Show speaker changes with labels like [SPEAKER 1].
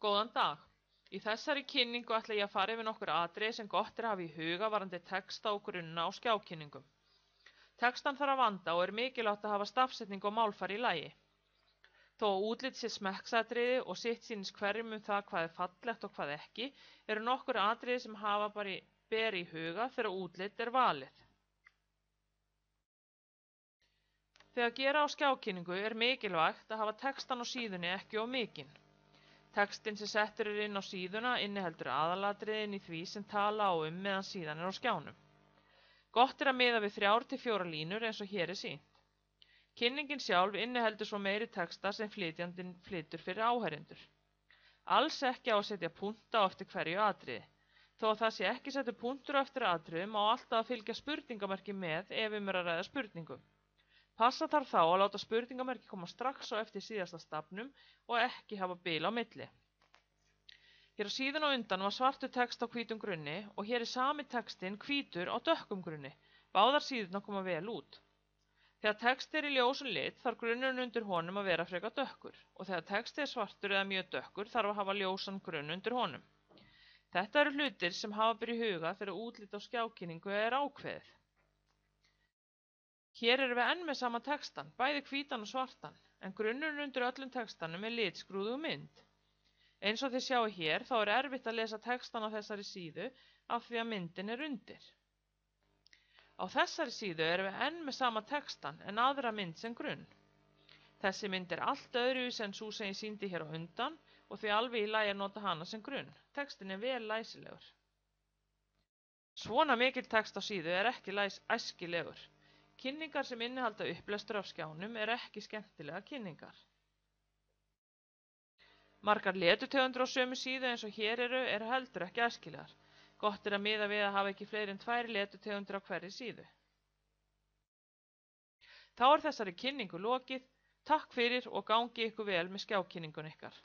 [SPEAKER 1] Góðan dag. Í þessari kynningu ætla ég að fara yfir nokkur atriði sem gott er að hafa í huga varðandi texta og grunna á skjákynningum. Textan þarf að vanda og er mikilvægt að hafa stafsetningu og málfar í lagi. Þó að útlit sé smekksatriði og sitt sýnist hverjum það hvað er fallegt og hvað ekki, eru nokkur atriði sem hafa ber í huga þegar útlit er valið. Þegar gera á skjákynningu er mikilvægt að hafa textan á síðunni ekki of mikinn. Textinn sem settur er inn á síðuna inniheldur aðalatriðin í því sem tala á meðan síðan er á skjánum. Gott er að miða við 3 til 4 línur eins og hér er sýnt. Kynningin sjálf inniheldur svo meiri texta sem flytjandinn flytur fyrir áheyrendur. Alls ekki á að setja punkta á eftir hverju atriði. Þó að það sé ekki settur punktur á eftir atriðum má alltaf að fylgja spurningamerki með ef er að ræða spurningu. Passa þarf þá að láta spurningamerki koma strax á eftir síðasta stafnum og ekki hafa bil á milli. Hér á síðan á undan var svartur text á hvítum grunni og hér er sami textinn hvítur á dökkum grunni. Báðar síðurnar koma vel út. Þegar text er í ljósum lit þarf grunnurinn undir honum að vera frekar dökkur og þegar text er svartur eða mjög dökkur þarf að hafa ljósan grunn undir honum. Þetta eru hlutir sem hafa ber í huga þegar útlit á skjákynningu er ákveðið. Hér erum við enn með sama textan, bæði hvítan og svartan, en grunnurinn undir öllum textanum er litskrúðug mynd. Eins og þið sjáu hér þá er erfitt að lesa textan á þessari síðu af því að myndin er undir. Á þessari síðu erum við enn með sama textan en aðra mynd sem grunn. Þessi mynd er allt öðruvísi en sú sem ég sýndi hér á undan og því alveg í lagi að nota hana sem grunn. Textin er vel læsilegur. Svona mikill text á síðu er ekki æskilegur. Kynningar sem innihalda upplestur af skjánum er ekki skemmtilega kynningar. Margar leturtegundir á sömu síðu eins og hér eru heldur ekki æskilegar. Gott er að miða við að hafa ekki fleiri en 2 leturtegundir á hverri síðu. Þá er þessari kynningu lokið. Takk fyrir og gangi ykkur vel með skjákynningun ykkar.